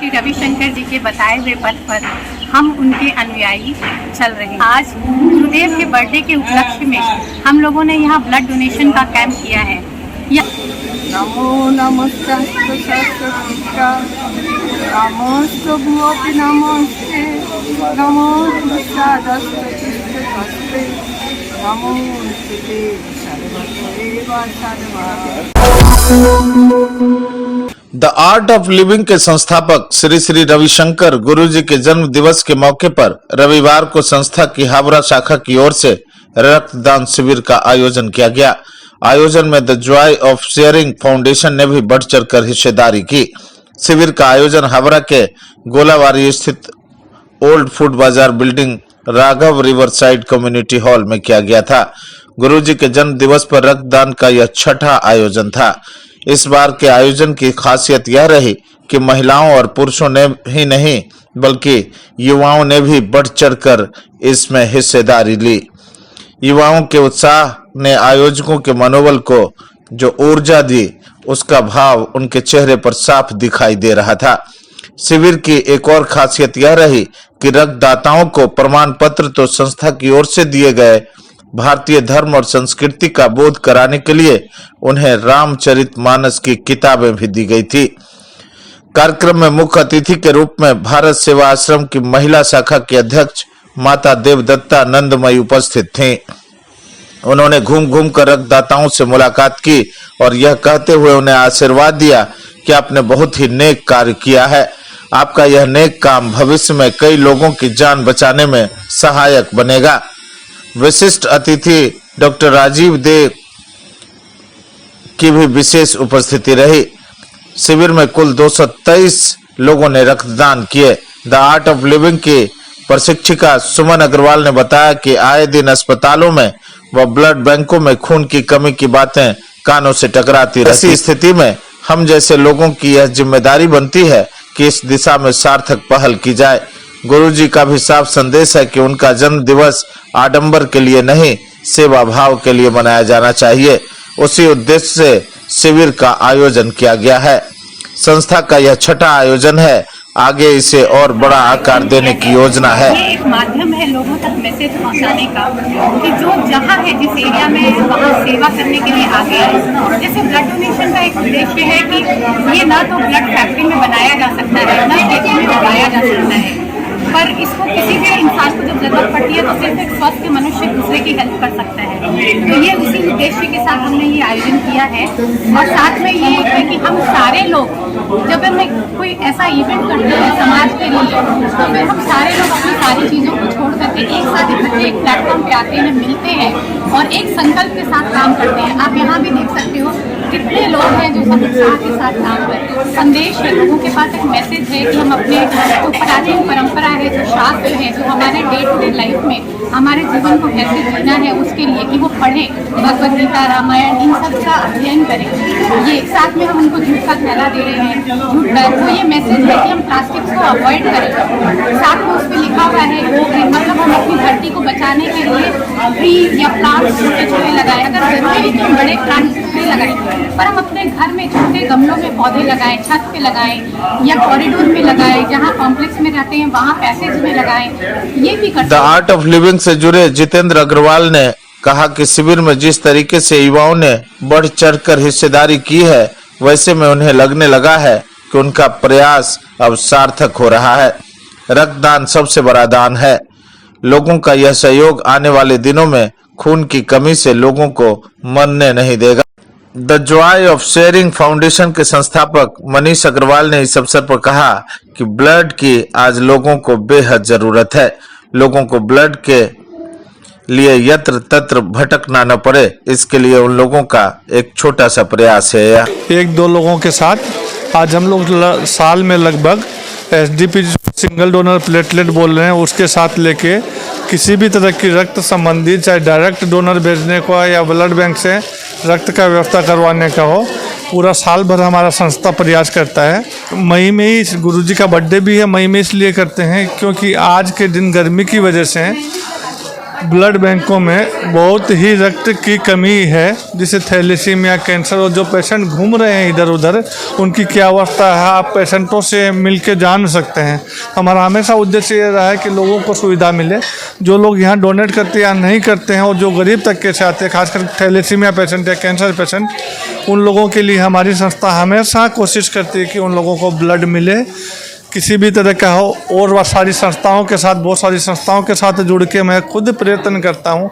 श्री रविशंकर जी के बताए हुए पथ पर हम उनके अनुयायी चल रहे हैं। आज गुरुदेव के बर्थडे के उपलक्ष्य में हम लोगों ने यहाँ ब्लड डोनेशन का कैंप किया है। नमो नमस्ते नमोस्तुभ्योऽपि नमस्ते नमो नमोस्तुते सर्वदेव द आर्ट ऑफ लिविंग के संस्थापक श्री श्री रविशंकर गुरुजी के जन्म दिवस के मौके पर रविवार को संस्था की हावड़ा शाखा की ओर से रक्तदान शिविर का आयोजन किया गया। आयोजन में the Joy of sharing foundation ने भी बढ़ चढ़कर हिस्सेदारी की। शिविर का आयोजन हावड़ा के गोलावारी स्थित ओल्ड फूड बाजार building Raghav river side community hall में किया गया था। गुरुजी के जन्म दिवस पर रक्तदान का यह छठा आयोजन था। इस बार के आयोजन की खासियत यह रही कि महिलाओं और पुरुषों ने ही नहीं बल्कि युवाओं ने भी बढ़ चढ़कर इसमें हिस्सेदारी ली। युवाओं के उत्साह ने आयोजकों के मनोबल को जो ऊर्जा दी, उसका भाव उनके चेहरे पर साफ दिखाई दे रहा था। शिविर की एक और खासियत यह रही कि रक्तदाताओं को प्रमाण पत्र तो संस्था की ओर से दिए गए, भारतीय धर्म और संस्कृति का बोध कराने के लिए उन्हें रामचरितमानस की किताबें भी दी गई थी। कार्यक्रम में मुख्य अतिथि के रूप में भारत सेवा आश्रम की महिला शाखा की अध्यक्ष माता देवदत्ता नंदमयी उपस्थित थीं। उन्होंने घूम घूम कर रक्तदाताओं से मुलाकात की और यह कहते हुए उन्हें आशीर्वाद दिया कि आपने बहुत ही नेक कार्य किया है। आपका यह नेक काम भविष्य में कई लोगों की जान बचाने में सहायक बनेगा। विशिष्ट अतिथि डॉक्टर राजीव देव की भी विशेष उपस्थिति रही। शिविर में कुल 223 लोगों ने रक्तदान किए। द आर्ट ऑफ लिविंग की प्रशिक्षिका सुमन अग्रवाल ने बताया कि आए दिन अस्पतालों में व ब्लड बैंकों में खून की कमी की बातें कानों से टकराती रहती। ऐसी स्थिति में हम जैसे लोगों की यह जिम्मेदारी बनती है कि इस दिशा में सार्थक पहल की जाए। गुरुजी का भी साफ संदेश है कि उनका जन्म दिवस आडंबर के लिए नहीं, सेवा भाव के लिए मनाया जाना चाहिए। उसी उद्देश्य से शिविर का आयोजन किया गया है। संस्था का यह छठा आयोजन है। आगे इसे और बड़ा आकार देने की योजना है। ये एक माध्यम है लोगों तक मैसेज पहुंचाने का कि जो जहां है, जिस एरिया में है, वहां सेवा करने के लिए आगे आए। जैसे ब्लड डोनेशन का एक उद्देश्य है कि ये ना तो ब्लड फैक्ट्री में बनाया जा सकता है, ना स्टेशन में उगाया जा सकता है, पर इसको किसी भी इंसान को जब जरूरत पड़ती है तो सिर्फ एक स्वस्थ मनुष्य दूसरे की हेल्प कर सकता है। तो ये उसी उद्देश्य के साथ हमने ये आयोजन किया है। और साथ में ये है कि हम सारे लोग जब हम कोई ऐसा इवेंट करते हैं समाज के लिए, तो फिर हम सारे लोग अपनी सारी चीज़ों को छोड़ करके एक साथ इकट्ठे एक प्लेटफॉर्म पे आते हैं, मिलते हैं और एक संकल्प के साथ काम करते हैं। आप यहाँ भी देख सकते हो कितने लोग हैं जो सब उत्साह के साथ काम करते हैं। संदेश है, लोगों के पास एक मैसेज है कि हम अपने जो प्राचीन परंपरा है, जो शास्त्र है, जो हमारे डे टू डे लाइफ में हमारे जीवन को कैसे जीना है, उसके लिए कि वो पढ़ें, भगवद गीता, रामायण, इन सब का अध्ययन करें। ये साथ में हम उनको झूठ का थैला दे रहे हैं, झूठ तो ये मैसेज है कि हम प्लास्टिक को अवॉइड करें। साथ में उस पर लिखा हुआ है मतलब हम अपनी धरती को बचाने के लिए ट्री या प्लांट्स छोटे छोटे लगाएं। अगर जरूरी तो बड़े प्लांट्स भी लगाएं, पर हम अपने घर में छोटे गमलों में पौधे लगाएं, छत पे लगाएं या कॉरिडोर में लगाएं, जहाँ कॉम्प्लेक्स में रहते हैं वहाँ पैसेज में लगाएं। ये भी करते हैं। द आर्ट ऑफ लिविंग से जुड़े जितेंद्र अग्रवाल ने कहा कि शिविर में जिस तरीके से युवाओं ने बढ़ चढ़कर हिस्सेदारी की है, वैसे में उन्हें लगने लगा है कि उनका प्रयास अब सार्थक हो रहा है। रक्तदान सबसे बड़ा दान है। लोगों का यह सहयोग आने वाले दिनों में खून की कमी से लोगों को मरने नहीं देगा। The Joy of sharing foundation के संस्थापक मनीष अग्रवाल ने इस अवसर पर कहा कि ब्लड की आज लोगों को बेहद जरूरत है। लोगों को ब्लड के लिए यत्र तत्र भटकना न पड़े, इसके लिए उन लोगों का एक छोटा सा प्रयास है। एक दो लोगों के साथ आज हम लोग साल में लगभग एसडीपी सिंगल डोनर प्लेटलेट बोल रहे हैं, उसके साथ लेके किसी भी तरह की रक्त संबंधी, चाहे डायरेक्ट डोनर भेजने को या ब्लड बैंक से रक्त का व्यवस्था करवाने का हो, पूरा साल भर हमारा संस्था प्रयास करता है। मई में ही गुरुजी का बर्थडे भी है। मई में इसलिए करते हैं क्योंकि आज के दिन गर्मी की वजह से ब्लड बैंकों में बहुत ही रक्त की कमी है, जिसे थैलेसीमिया, कैंसर और जो पेशेंट घूम रहे हैं इधर उधर, उनकी क्या अवस्था है आप पेशेंटों से मिल के जान सकते हैं। हमारा हमेशा उद्देश्य ये रहा है कि लोगों को सुविधा मिले। जो लोग यहाँ डोनेट करते हैं या नहीं करते हैं और जो गरीब तबके से आते हैं, खासकर थैलेसीमिया पेशेंट या कैंसर पेशेंट, उन लोगों के लिए हमारी संस्था हमेशा कोशिश करती है कि उन लोगों को ब्लड मिले, किसी भी तरह का हो। और वह सारी संस्थाओं के साथ, बहुत सारी संस्थाओं के साथ जुड़ के मैं खुद प्रयत्न करता हूं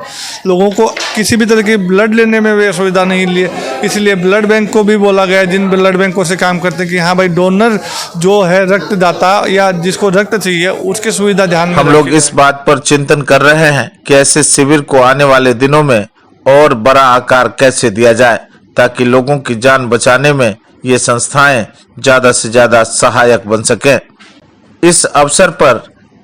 लोगों को किसी भी तरह की ब्लड लेने में वे सुविधा नहीं लिए। इसलिए ब्लड बैंक को भी बोला गया, जिन ब्लड बैंकों से काम करते हैं, कि हाँ भाई डोनर जो है रक्तदाता या जिसको रक्त चाहिए उसकी सुविधा ध्यान में हम लोग इस बात पर चिंतन कर रहे हैं कि ऐसे शिविर को आने वाले दिनों में और बड़ा आकार कैसे दिया जाए, ताकि लोगों की जान बचाने में ये संस्थाएं ज्यादा से ज्यादा सहायक बन सकें। इस अवसर पर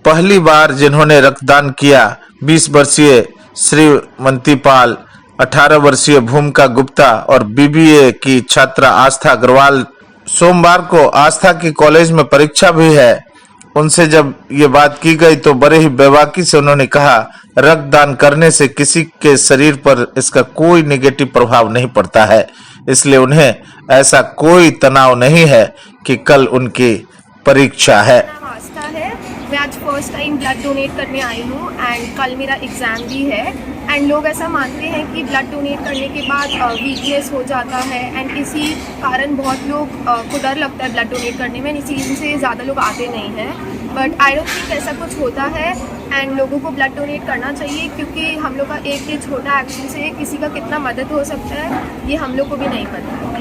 पहली बार जिन्होंने रक्तदान किया, 20 वर्षीय श्रीमती पाल, 18 वर्षीय भूमिका गुप्ता और बीबीए की छात्रा आस्था अग्रवाल। सोमवार को आस्था की कॉलेज में परीक्षा भी है। उनसे जब ये बात की गई तो बड़े ही बेबाकी से उन्होंने कहा, रक्तदान करने से किसी के शरीर पर इसका कोई नेगेटिव प्रभाव नहीं पड़ता है, इसलिए उन्हें ऐसा कोई तनाव नहीं है कि कल उनकी परीक्षा है। आस्था है, मैं आज फर्स्ट टाइम ब्लड डोनेट करने आई हूँ एंड कल मेरा एग्ज़ाम भी है। एंड लोग ऐसा मानते हैं कि ब्लड डोनेट करने के बाद वीकनेस हो जाता है एंड इसी कारण बहुत लोग को डर लगता है ब्लड डोनेट करने में, इसी से ज़्यादा लोग आते नहीं हैं। बट आई डोंट थिंक ऐसा कुछ होता है एंड लोगों को ब्लड डोनेट करना चाहिए, क्योंकि हम लोग का एक ये छोटा एक्शन से किसी का कितना मदद हो सकता है ये हम लोग को भी नहीं पता।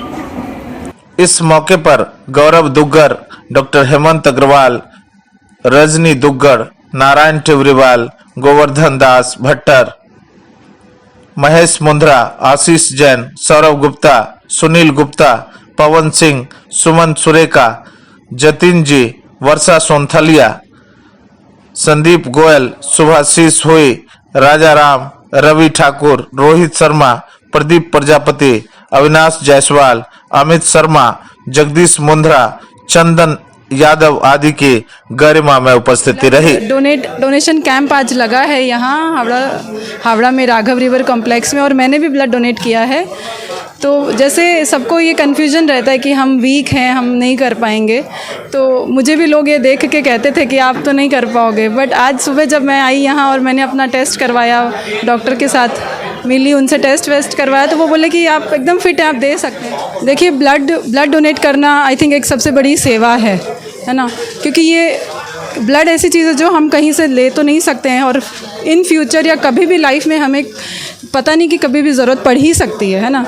इस मौके पर गौरव दुग्गर, डॉक्टर हेमंत अग्रवाल, रजनी दुग्गड़, नारायण टिवरीवाल, गोवर्धन दास भट्टर, महेश मुंद्रा, आशीष जैन, सौरभ गुप्ता, सुनील गुप्ता, पवन सिंह, सुमन सुरेखा, जतिन जी, वर्षा सोनथलिया, संदीप गोयल, सुभाशीष हुई, राजा राम, रवि ठाकुर, रोहित शर्मा, प्रदीप प्रजापति, अविनाश जायसवाल, अमित शर्मा, जगदीश मुंद्रा, चंदन यादव आदि की गरिमा में उपस्थिति रही। डोनेशन कैंप आज लगा है यहाँ हावड़ा में राघव रिवर कॉम्प्लेक्स में, और मैंने भी ब्लड डोनेट किया है। तो जैसे सबको ये कन्फ्यूजन रहता है कि हम वीक हैं, हम नहीं कर पाएंगे, तो मुझे भी लोग ये देख के कहते थे कि आप तो नहीं कर पाओगे। बट आज सुबह जब मैं आई यहाँ और मैंने अपना टेस्ट करवाया, डॉक्टर के साथ मिली, उनसे टेस्ट वेस्ट करवाया, तो वो बोले कि आप एकदम फिट हैं, आप दे सकते हैं। देखिए ब्लड डोनेट करना आई थिंक एक सबसे बड़ी सेवा है ना, क्योंकि ये ब्लड ऐसी चीज़ है जो हम कहीं से ले तो नहीं सकते हैं, और इन फ्यूचर या कभी भी लाइफ में हमें पता नहीं कि कभी भी ज़रूरत पड़ ही सकती है ना।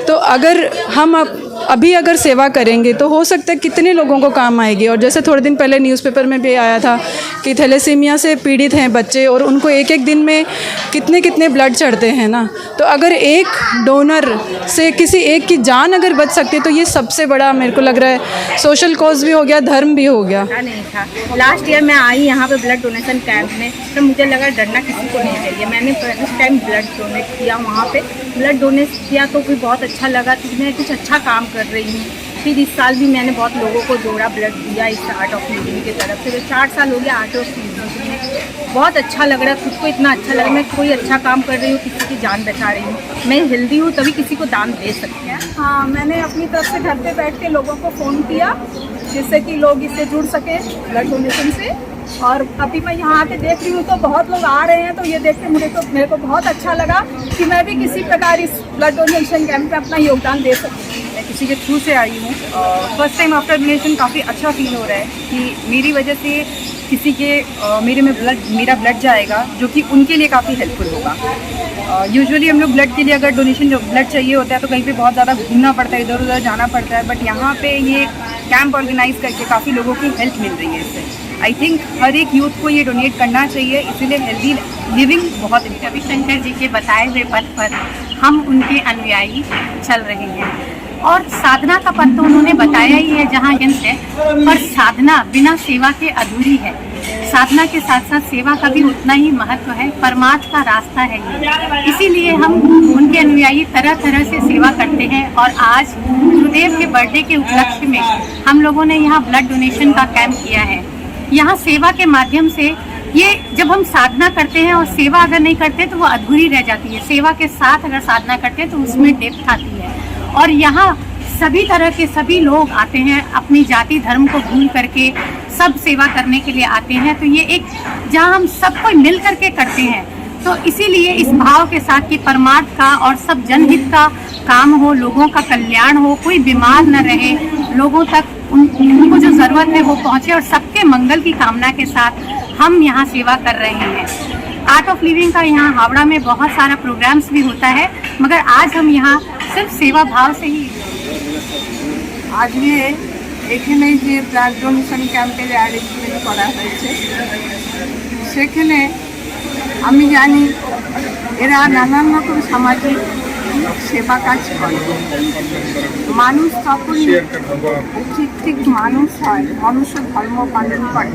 तो अगर हम अभी अगर सेवा करेंगे तो हो सकता है कितने लोगों को काम आएगी। और जैसे थोड़े दिन पहले न्यूज़पेपर में भी आया था कि थैलेसीमिया से पीड़ित हैं बच्चे, और उनको एक एक दिन में कितने कितने ब्लड चढ़ते हैं ना। तो अगर एक डोनर से किसी एक की जान अगर बच सकती है तो ये सबसे बड़ा मेरे को लग रहा है सोशल कॉज भी हो गया, धर्म भी हो गया। नहीं था, लास्ट ईयर मैं आई यहाँ पे ब्लड डोनेशन कैंप में, तो मुझे लगा डरना किसी को नहीं चाहिए। मैंने फर्स्ट टाइम ब्लड डोनेट किया, वहाँ पे ब्लड डोनेट किया तो भी बहुत अच्छा लगा कि मैं कुछ अच्छा काम कर रही हूँ। फिर इस साल भी मैंने बहुत लोगों को जोड़ा, ब्लड दिया इस आर्ट ऑफ लिविंग की तरफ से। 4 साल हो गया आर्ट ऑफ लिविंग में, बहुत अच्छा लग रहा है, खुद को इतना अच्छा लग रहा है मैं कोई अच्छा काम कर रही हूँ, किसी की जान बचा रही हूँ। मैं हेल्दी हूँ तभी किसी को दान दे सकती हैं। हाँ, मैंने अपनी तरफ से घर पे बैठ के लोगों को फ़ोन किया जिससे कि लोग इससे जुड़ सके ब्लड डोनेशन से। और अभी मैं यहाँ आके देख रही हूँ तो बहुत लोग आ रहे हैं, तो ये देख के मेरे को बहुत अच्छा लगा कि मैं भी किसी प्रकार इस ब्लड डोनेशन कैंप में अपना योगदान दे सकती हूँ। मैं किसी के थ्रू से आई हूँ, फर्स्ट टाइम आफ्टर डोनेशन काफ़ी अच्छा फील हो रहा है कि मेरी वजह से किसी के मेरा ब्लड जाएगा, जो कि उनके लिए काफ़ी हेल्पफुल होगा। यूजुअली हम लोग ब्लड के लिए अगर डोनेशन ब्लड चाहिए होता है तो कहीं पे बहुत ज़्यादा घूमना पड़ता है, इधर उधर जाना पड़ता है, बट यहाँ पे ये कैंप ऑर्गेनाइज करके काफ़ी लोगों की हेल्प मिल रही है इससे। आई थिंक हर एक यूथ को ये डोनेट करना चाहिए, इसीलिए हेल्दी लिविंग बहुत इम्पोर्टेंट। रविशंकर जी के बताए हुए पथ पर हम उनके अनुयायी चल रहे हैं, और साधना का पथ तो उन्होंने बताया ही है जहाँ यंत्र है, पर साधना बिना सेवा के अधूरी है। साधना के साथ साथ सेवा का भी उतना ही महत्व है, परमार्थ का रास्ता है ये। इसीलिए हम उनके अनुयायी तरह तरह से सेवा करते हैं, और आज गुरुदेव के बर्थडे के उपलक्ष्य में हम लोगों ने यहाँ ब्लड डोनेशन का कैंप किया है। यहाँ सेवा के माध्यम से ये जब हम साधना करते हैं और सेवा अगर नहीं करते तो वो अधूरी रह जाती है। सेवा के साथ अगर साधना करते हैं तो उसमें डेप्थ आती है। और यहाँ सभी तरह के सभी लोग आते हैं, अपनी जाति धर्म को भूल करके सब सेवा करने के लिए आते हैं। तो ये एक जहाँ हम सब कोई मिल करके करते हैं, तो इसीलिए इस भाव के साथ कि परमार्थ का और सब जनहित का काम हो, लोगों का कल्याण हो, कोई बीमार न रहे, लोगों तक उनको जो ज़रूरत है वो पहुँचे, और सबके मंगल की कामना के साथ हम यहाँ सेवा कर रहे हैं। आर्ट ऑफ लिविंग का यहाँ हावड़ा में बहुत सारा प्रोग्राम्स भी होता है, मगर आज हम यहाँ सिर्फ सेवा भाव से ही আজকে এখানে যে ব্লাড ডোনেশন ক্যাম্পের অ্যারেঞ্জমেন্ট করা হয়েছে, সেখানে আমি জানি এরা নানান রকম সামাজিক সেবা কাজ করে। মানুষ তখনই ঠিক মানুষ হয়, মনুষ্য ধর্ম পালন করে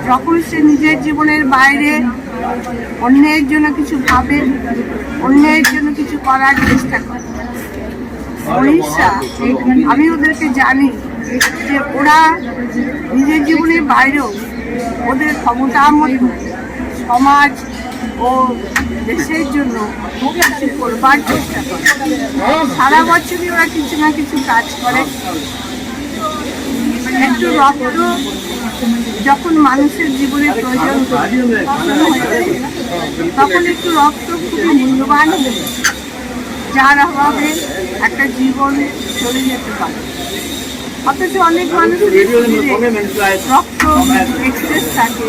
যখন সে নিজের জীবনের বাইরে অন্যের জন্য কিছু ভাবে, অন্যের জন্য কিছু করার চেষ্টা করে। উড়িষ্যা, আমি ওদেরকে জানি যে ওরা নিজের জীবনের বাইরেও ওদের ক্ষমতা মতো সমাজ ও দেশের জন্য কিছু করবার চেষ্টা করে। সারা বছরই ওরা কিছু না কিছু কাজ করে। একটু রক্ত যখন মানুষের জীবনে প্রয়োজন তখন একটু রক্ত খুবই মূল্যবান, যার অভাবে একটা জীবন চলে যেতে পারে। অথচ অনেক মানুষের রক্ত এক্সেস থাকে,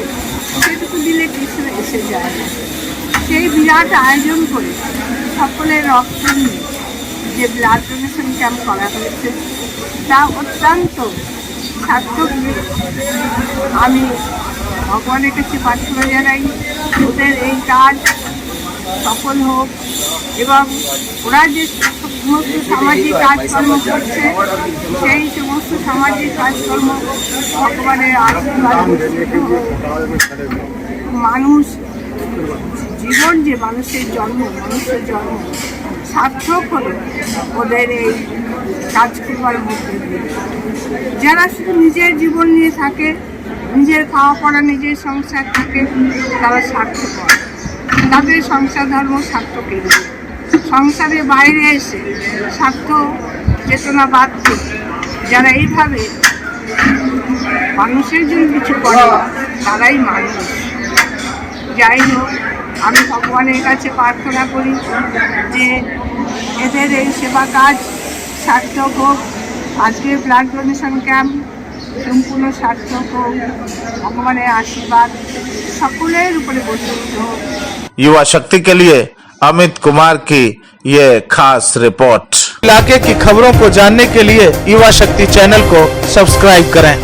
সেটুকু দিলে কিছু এসে যায় না। সেই বিরাট আয়োজন করে সকলের রক্ত নিয়ে যে ব্লাড ডোনেশন ক্যাম্প করা হয়েছে, তা অত্যন্ত সার্থক। আমি ভগবানের কাছে প্রার্থনা জানাই ওদের এই কাজ সফল হোক, এবং ওরা যে সমস্ত সামাজিক কাজকর্ম করছে সেই সমস্ত সামাজিক কাজকর্ম ভগবানের আশীর্বাদ। মানুষ জীবন, যে মানুষের জন্ম সার্থক হলো ওদের এই কাজ করবার মধ্যে দিয়ে। যারা শুধু নিজের জীবন নিয়ে থাকে, নিজের খাওয়া পড়া, নিজের সংসার থাকে, তারা স্বার্থপর, তাদের সংসার ধর্ম স্বার্থকে। সংসারের বাইরে এসে স্বার্থ চেতনা বাদ দিয়ে যারা এইভাবে মানুষের জন্য কিছু করে, তারাই মানুষ। যাই হোক, আমি ভগবানের কাছে প্রার্থনা করি যে এদের এই সেবা কাজ সার্থক হোক, আজকের ব্লাড ডোনেশন ক্যাম্প সম্পূর্ণ সার্থক হোক। ভগবানের আশীর্বাদ সকলের উপরে বর্ষিত হোক। युवा शक्ति के लिए अमित कुमार की ये खास रिपोर्ट। इलाके की खबरों को जानने के लिए युवा शक्ति चैनल को सब्सक्राइब करें।